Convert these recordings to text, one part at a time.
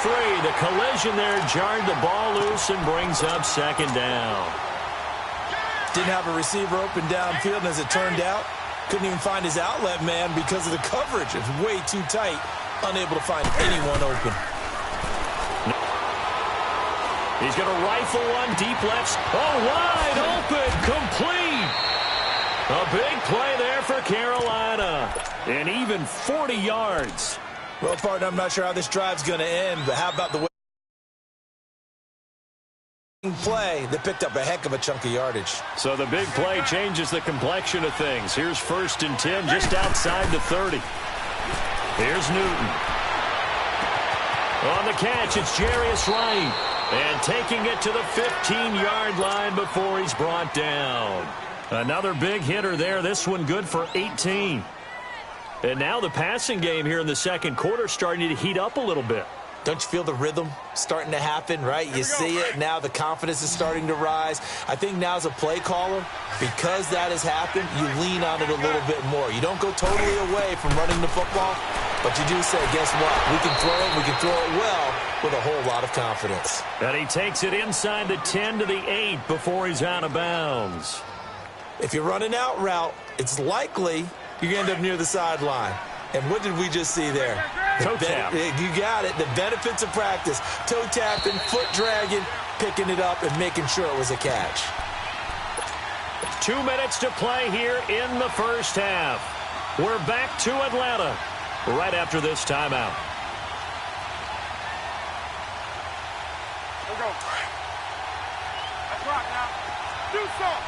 free. The collision there jarred the ball loose and brings up second down. Didn't have a receiver open downfield, and as it turned out, couldn't even find his outlet man because of the coverage. It was way too tight, unable to find anyone open. He's going to rifle one deep left. Oh, wide open, complete. A big play there for Carolina. And even 40 yards. Well, partner, I'm not sure how this drive's going to end, but how about the way play that picked up a heck of a chunk of yardage. So the big play changes the complexion of things. Here's 1st and 10 just outside the 30. Here's Newton. On the catch, it's Jarius Wright. And taking it to the 15-yard line before he's brought down. Another big hitter there. This one good for 18. And now the passing game here in the second quarter starting to heat up a little bit. Don't you feel the rhythm starting to happen, right? You see it. Now the confidence is starting to rise. I think now as a play caller, because that has happened, you lean on it a little bit more. You don't go totally away from running the football, but you do say, guess what? We can throw it. We can throw it well with a whole lot of confidence. And he takes it inside the 10 to the 8 before he's out of bounds. If you're running out route, it's likely you're going to end up near the sideline. And what did we just see there? Toe tap. You got it. The benefits of practice. Toe tapping, foot dragging, picking it up, and making sure it was a catch. 2 minutes to play here in the first half. We're back to Atlanta right after this timeout. Let's go. Let's rock now. Do something.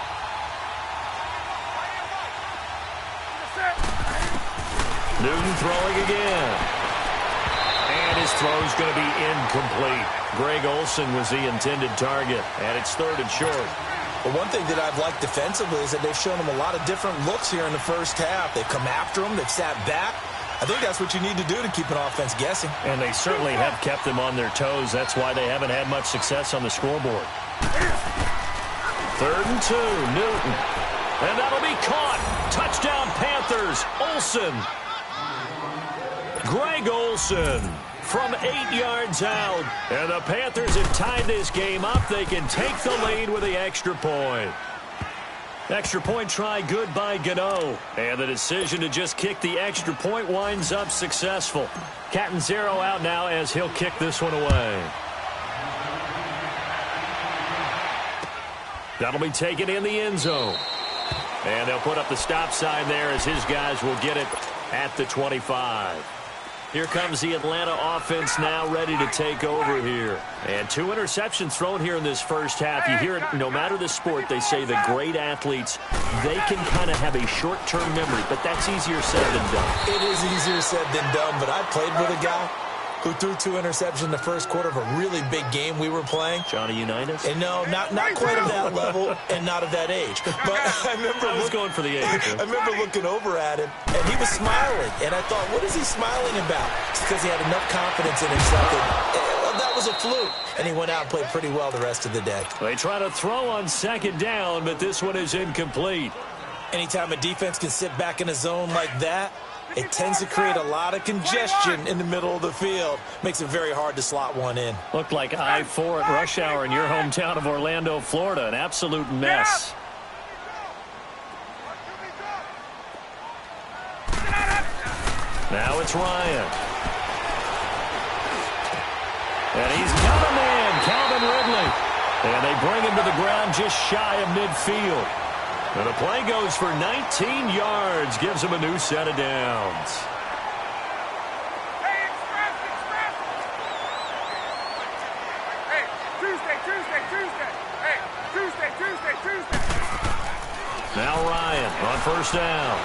Newton throwing again. And his throw's going to be incomplete. Greg Olsen was the intended target, and it's 3rd and short. Well, one thing that I've liked defensively is that they've shown him a lot of different looks here in the first half. They've come after him. They've sat back. I think that's what you need to do to keep an offense guessing. And they certainly have kept them on their toes. That's why they haven't had much success on the scoreboard. 3rd and 2, Newton. And that'll be caught. Touchdown, Panthers. Olsen. Greg Olsen from 8 yards out. And the Panthers have tied this game up. They can take the lead with the extra point. Extra point try good by Gano. And the decision to just kick the extra point winds up successful. Catanzaro out now as he'll kick this one away. That'll be taken in the end zone. And they'll put up the stop sign there as his guys will get it at the 25. Here comes the Atlanta offense now ready to take over here. And 2 interceptions thrown here in this first half. You hear it no matter the sport. They say the great athletes, they can kind of have a short-term memory, but that's easier said than done. It is easier said than done, but I played with a guy who threw 2 interceptions in the first quarter of a really big game we were playing. Johnny Unitas? And no, not quite of that level and not of that age. But I was going for the age. I remember looking over at him, and he was smiling. And I thought, what is he smiling about? It's because he had enough confidence in himself that was a fluke. And he went out and played pretty well the rest of the day. They try to throw on 2nd down, but this one is incomplete. Anytime a defense can sit back in a zone like that, it tends to create a lot of congestion in the middle of the field. Makes it very hard to slot one in. Looked like I-4 at rush hour in your hometown of Orlando, Florida. An absolute mess. Now it's Ryan. And he's got a man, Calvin Ridley. And they bring him to the ground just shy of midfield. And the play goes for 19 yards, gives him a new set of downs. Hey, Tuesday. Now Ryan on 1st down.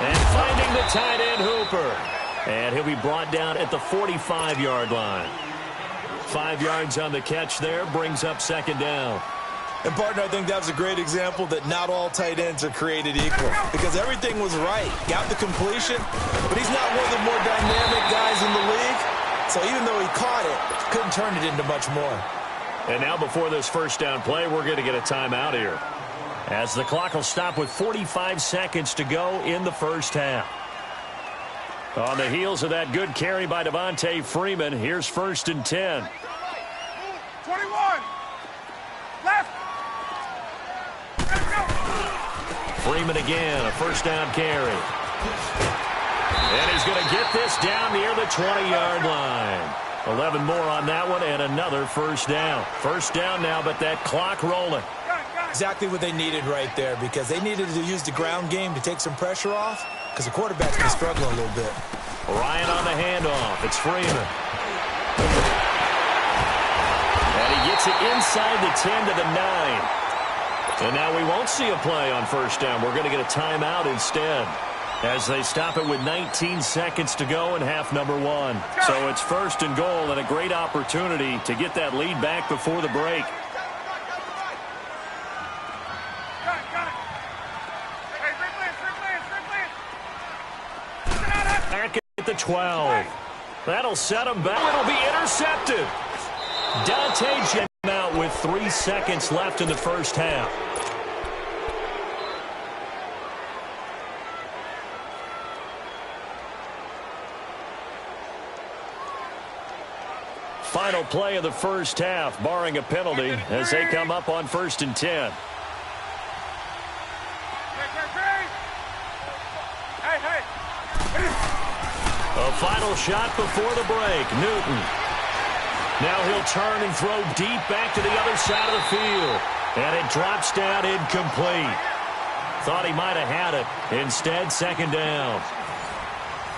And finding the tight end Hooper. And he'll be brought down at the 45-yard line. 5 yards on the catch there, brings up 2nd down. And, partner, I think that was a great example that not all tight ends are created equal because everything was right. Got the completion, but he's not one of the more dynamic guys in the league. So even though he caught it, couldn't turn it into much more. And now before this 1st down play, we're going to get a timeout here as the clock will stop with 45 seconds to go in the first half. On the heels of that good carry by Devontae Freeman, here's 1st and 10. 21. Left. Let's go. Freeman again, a 1st down carry. And he's going to get this down near the 20-yard line. 11 more on that one and another 1st down. 1st down now, but that clock rolling. Exactly what they needed right there, because they needed to use the ground game to take some pressure off, because the quarterback's been struggling a little bit. Ryan on the handoff. It's Freeman. And he gets it inside the 10 to the 9. And now we won't see a play on 1st down. We're going to get a timeout instead, as they stop it with 19 seconds to go in half number 1. So it's 1st and goal, and a great opportunity to get that lead back before the break. Back at the 12. That'll set him back. It'll be intercepted. Dante Jen out with 3 seconds left in the 1st half. Final play of the 1st half, barring a penalty, as they come up on 1st and 10. A final shot before the break. Newton. Now he'll turn and throw deep back to the other side of the field. And it drops down incomplete. Thought he might have had it. Instead, 2nd down.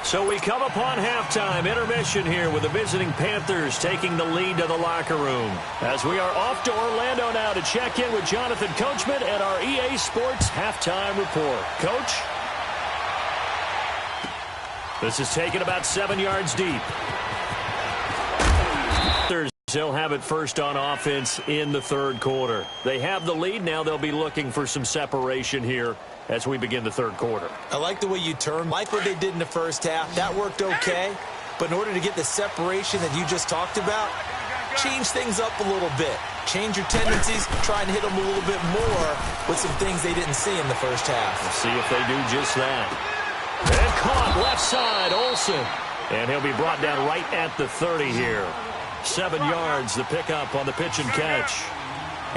So we come upon halftime intermission here with the visiting Panthers taking the lead to the locker room. As we are off to Orlando now to check in with Jonathan Coachman and our EA Sports halftime report. Coach? This is taken about 7 yards deep. They'll have it 1st on offense in the 3rd quarter. They have the lead. Now they'll be looking for some separation here as we begin the 3rd quarter. I like the way you turn. Like what they did in the 1st half. That worked okay. But in order to get the separation that you just talked about, change things up a little bit. Change your tendencies. Try and hit them a little bit more with some things they didn't see in the 1st half. We'll see if they do just that. And caught left side, Olsen. And he'll be brought down right at the 30 here. 7 yards, the pickup on the pitch and catch.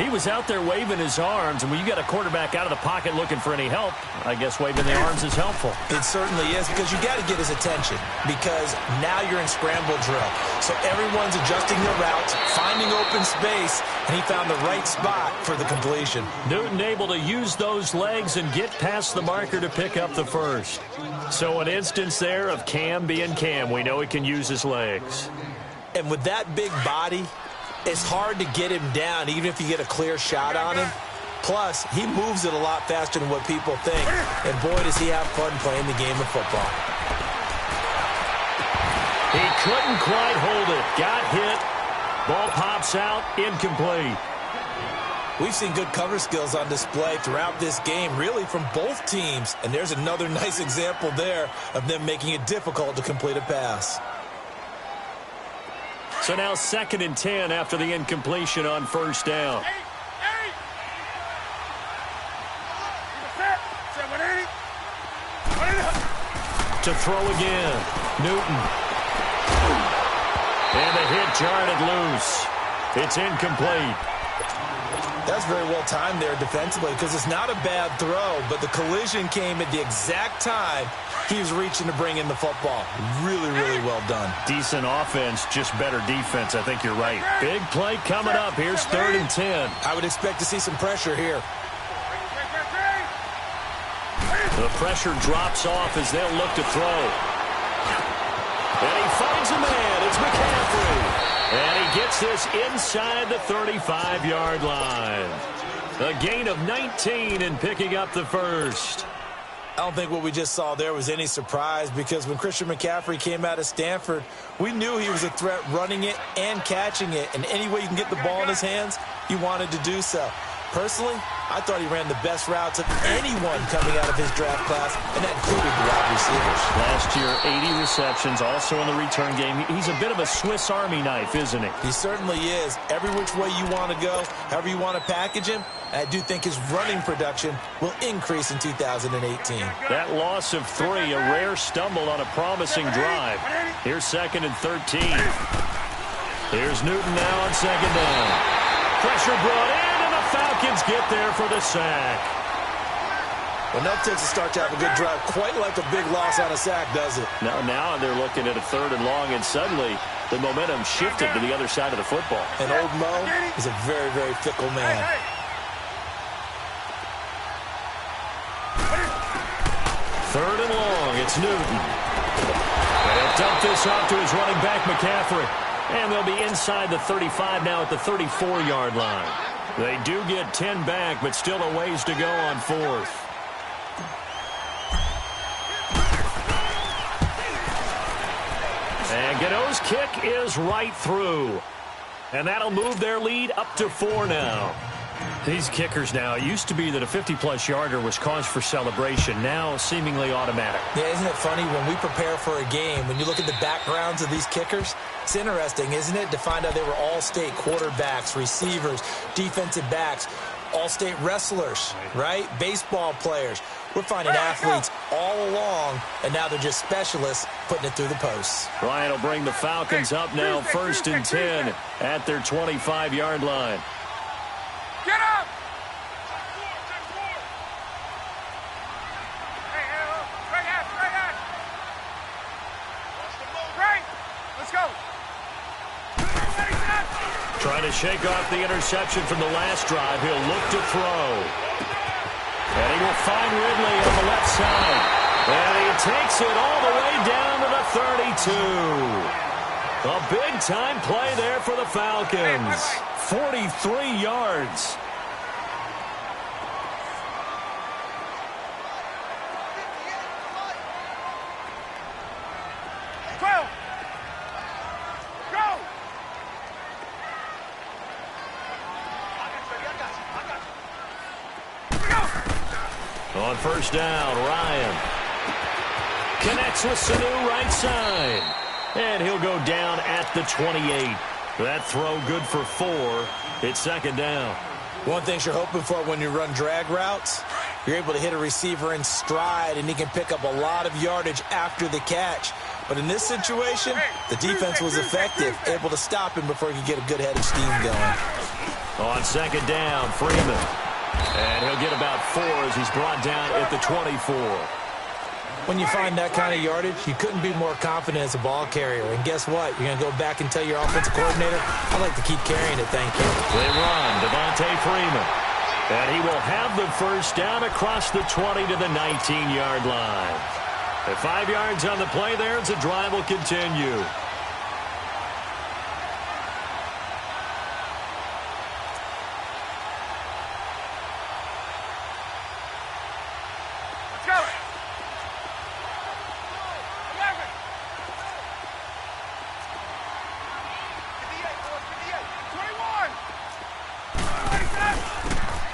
He was out there waving his arms, and when you got a quarterback out of the pocket looking for any help, I guess waving the arms is helpful. It certainly is, because you got to get his attention, because now you're in scramble drill. So everyone's adjusting their routes, finding open space, and he found the right spot for the completion. Newton able to use those legs and get past the marker to pick up the 1st. So an instance there of Cam being Cam. We know he can use his legs. And with that big body, it's hard to get him down, even if you get a clear shot on him. Plus, he moves it a lot faster than what people think. And boy, does he have fun playing the game of football. He couldn't quite hold it. Got hit. Ball pops out. Incomplete. We've seen good cover skills on display throughout this game, really from both teams. And there's another nice example there of them making it difficult to complete a pass. So now 2nd and 10 after the incompletion on 1st down. To throw again. Newton. And the hit jarred it loose. It's incomplete. That's very well timed there defensively, because it's not a bad throw, but the collision came at the exact time he was reaching to bring in the football. Really, really well done. Decent offense, just better defense. I think you're right. Big play coming up. Here's 3rd and 10. I would expect to see some pressure here. The pressure drops off as they'll look to throw. And he finds a man. It's McCaffrey. And he gets this inside the 35-yard line. A gain of 19 and picking up the 1st. I don't think what we just saw there was any surprise, because when Christian McCaffrey came out of Stanford, we knew he was a threat running it and catching it. And any way you can get the ball in his hands, he wanted to do so. Personally, I thought he ran the best routes of anyone coming out of his draft class, and that included the wide receivers. Last year, 80 receptions, also in the return game. He's a bit of a Swiss Army knife, isn't he? He certainly is. Every which way you want to go, however you want to package him, I do think his running production will increase in 2018. That loss of 3, a rare stumble on a promising drive. Here's 2nd and 13. Here's Newton now on 2nd down. Pressure brought in, and the Falcons get there for the sack. Well, that takes a start to have a good drive, quite like a big loss on a sack, does it? Now they're looking at a 3rd and long, and suddenly the momentum shifted to the other side of the football. And old Mo is a very, very fickle man. 3rd and long, it's Newton. And he'll dump this off to his running back, McCaffrey. And they'll be inside the 35 now at the 34-yard line. They do get 10 back, but still a ways to go on 4th. And Gano's kick is right through. And that'll move their lead up to 4 now. These kickers now, it used to be that a 50-plus yarder was cause for celebration. Now seemingly automatic. Yeah, isn't it funny when we prepare for a game, when you look at the backgrounds of these kickers, it's interesting, isn't it, to find out they were all-state quarterbacks, receivers, defensive backs, all-state wrestlers, right? Baseball players. We're finding athletes all along, and now they're just specialists putting it through the posts. Ryan will bring the Falcons up now, 1st and 10 at their 25-yard line. Get up! Right! Let's go! Trying to shake off the interception from the last drive. He'll look to throw. And he will find Ridley on the left side. And he takes it all the way down to the 32. A big-time play there for the Falcons. 43 yards. On 1st down, Ryan connects with Sanu right side. And he'll go down at the 28. That throw good for 4. It's 2nd down. One thing you're hoping for when you run drag routes, you're able to hit a receiver in stride, and he can pick up a lot of yardage after the catch. But in this situation, the defense was effective, able to stop him before he could get a good head of steam going. On 2nd down, Freeman. And he'll get about 4 as he's brought down at the 24. When you find that kind of yardage, you couldn't be more confident as a ball carrier. And guess what? You're going to go back and tell your offensive coordinator, I'd like to keep carrying it, thank you. They run, Devontae Freeman. And he will have the 1st down across the 20 to the 19-yard line. At 5 yards on the play there, the drive will continue.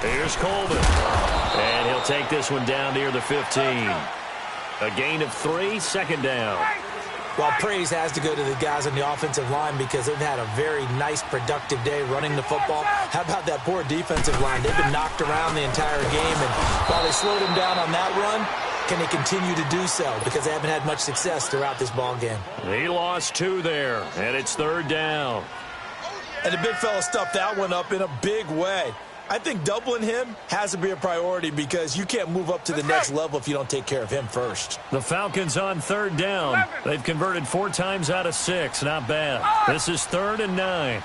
Here's Coleman. And he'll take this one down near the 15. A gain of 3, 2nd down. Well, praise has to go to the guys on the offensive line because they've had a very nice, productive day running the football. How about that poor defensive line? They've been knocked around the entire game, and while they slowed them down on that run, can they continue to do so? Because they haven't had much success throughout this ball game. He lost 2 there, and it's 3rd down. And the big fella stuffed that one up in a big way. I think doubling him has to be a priority because you can't move up to the next level if you don't take care of him first. The Falcons on 3rd down. They've converted 4 times out of 6. Not bad. This is 3rd and 9.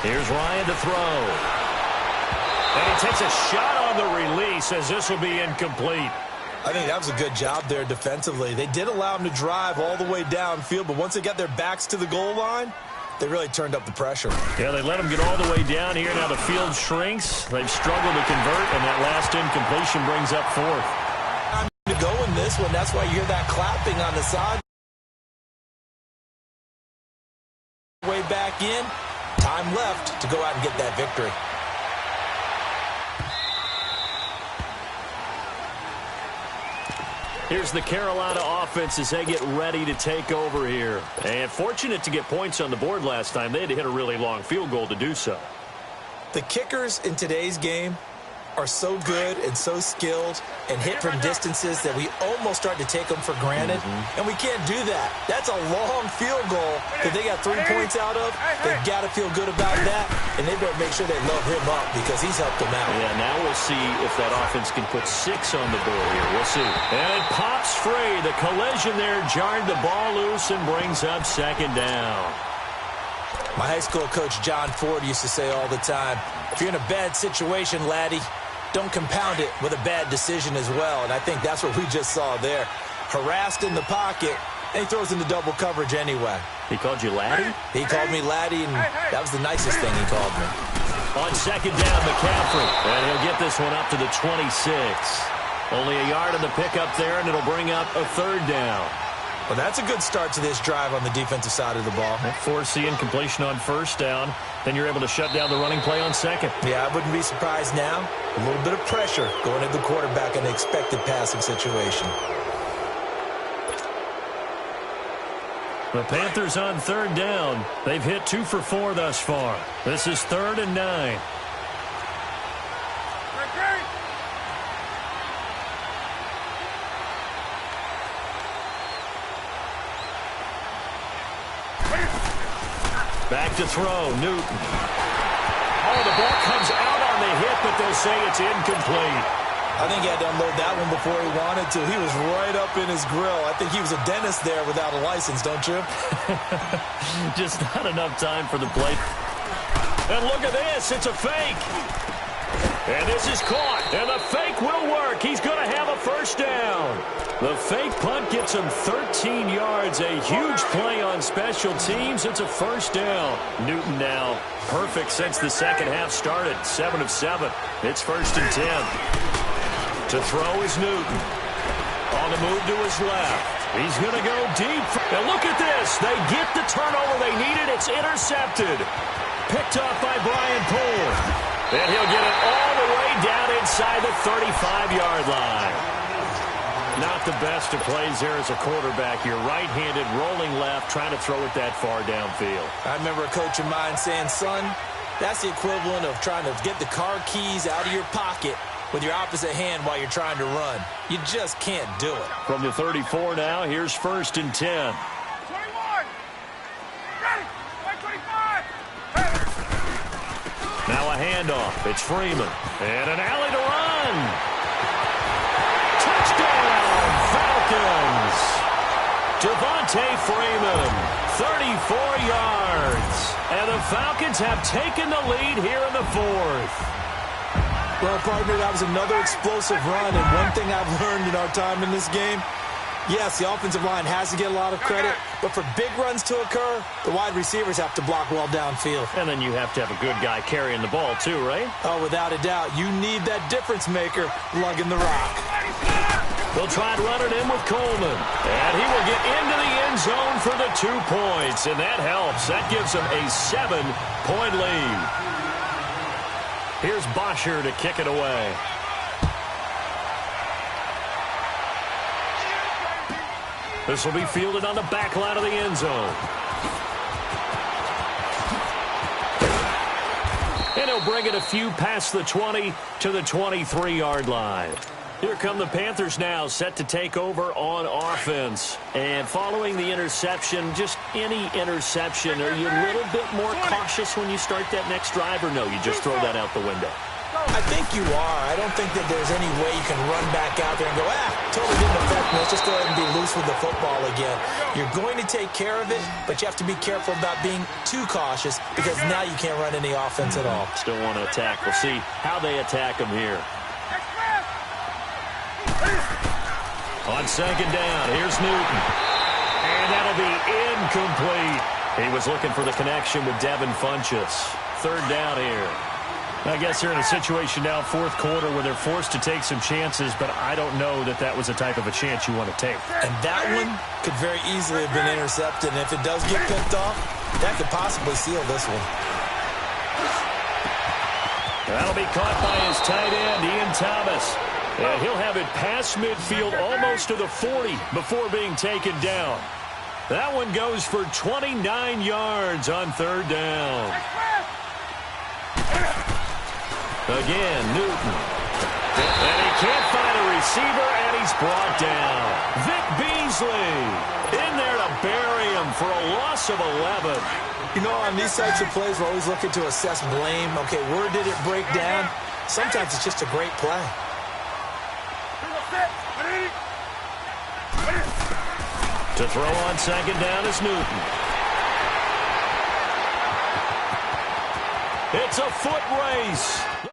Here's Ryan to throw. And he takes a shot on the release as this will be incomplete. I think that was a good job there defensively. They did allow him to drive all the way downfield, but once they got their backs to the goal line, they really turned up the pressure. Yeah, they let him get all the way down here. Now the field shrinks. They've struggled to convert, and that last incompletion brings up 4th. Time to go in this one. That's why you hear that clapping on the side. way back in. Time left to go out and get that victory. Here's the Carolina offense as they get ready to take over here. And fortunate to get points on the board last time. They had to hit a really long field goal to do so. The kickers in today's game are so good and so skilled and hit from distances that we almost start to take them for granted. And we can't do that. That's a long field goal that they got 3 points out of. They've got to feel good about that, and they better make sure they load him up because he's helped them out. Yeah, now we'll see if that offense can put 6 on the board here. We'll see. And it pops free. The collision there jarred the ball loose and brings up second down. My high school coach, John Ford, used to say all the time, if you're in a bad situation, laddie, don't compound it with a bad decision as well. And I think that's what we just saw there. Harassed in the pocket, and he throws into double coverage anyway. He called you laddie? He called me laddie, and that was the nicest thing he called me. On second down, McCaffrey. And he'll get this one up to the 26. Only a yard on the pickup there, and it'll bring up a third down. Well, that's a good start to this drive on the defensive side of the ball. Force the incompletion on first down. Then you're able to shut down the running play on second. Yeah, I wouldn't be surprised now. A little bit of pressure going at the quarterback in the expected passing situation. The Panthers on third down. They've hit 2 for 4 thus far. This is 3rd and 9. Back to throw, Newton. Oh, the ball comes out on the hit, but they'll say it's incomplete. I think he had to unload that one before he wanted to. He was right up in his grill. I think he was a dentist there without a license, don't you? Just not enough time for the play. And look at this. It's a fake. And this is caught. And the fake will work. He's going to have a first down. The fake punt gets him 13 yards. A huge play on special teams. It's a first down. Newton now perfect since the second half started. 7 of 7. It's 1st and 10. To throw is Newton. On the move to his left. He's going to go deep. And look at this. They get the turnover they needed. It's intercepted. Picked up by Brian Poole. And he'll get it all the way down inside the 35-yard line. Not the best of plays there as a quarterback. You're right-handed, rolling left, trying to throw it that far downfield. I remember a coach of mine saying, son, that's the equivalent of trying to get the car keys out of your pocket with your opposite hand while you're trying to run. You just can't do it. From the 34 now, here's 1st and 10. 21. Ready. 25. Now a handoff. It's Freeman. And an alley to run. Touchdown, Falcons. Devontae Freeman, 34 yards. And the Falcons have taken the lead here in the 4th. Well, partner, that was another explosive run, and one thing I've learned in our time in this game, yes, the offensive line has to get a lot of credit, but for big runs to occur, the wide receivers have to block well downfield. And then you have to have a good guy carrying the ball too, right? Oh, without a doubt. You need that difference maker lugging the rock. They'll try and run it in with Coleman. And he will get into the end zone for the 2 points, and that helps. That gives them a 7-point lead. Here's Bosher to kick it away. This will be fielded on the back line of the end zone. And he'll bring it a few past the 20 to the 23-yard line. Here come the Panthers now, set to take over on offense. And following the interception, just any interception, are you a little bit more cautious when you start that next drive, or no, you just throw that out the window? I think you are. I don't think that there's any way you can run back out there and go, totally didn't affect me. Let's just go ahead and be loose with the football again. You're going to take care of it, but you have to be careful about being too cautious because now you can't run any offense at all. Still want to attack. We'll see how they attack them here. On second down, here's Newton. And that'll be incomplete. He was looking for the connection with Devin Funchess. 3rd down here. I guess they're in a situation now, 4th quarter, where they're forced to take some chances, but I don't know that that was the type of a chance you want to take. And that one could very easily have been intercepted, and if it does get picked off, That could possibly seal this one. That'll be caught by his tight end, Ian Thomas. And he'll have it past midfield almost to the 40 before being taken down. That one goes for 29 yards on third down. Again, Newton. And he can't find a receiver, and he's brought down. Vic Beasley in there to bury him for a loss of 11. You know, on these types of plays, we're always looking to assess blame. Okay, where did it break down? Sometimes it's just a great play. To throw on second down is Newton. It's a foot race.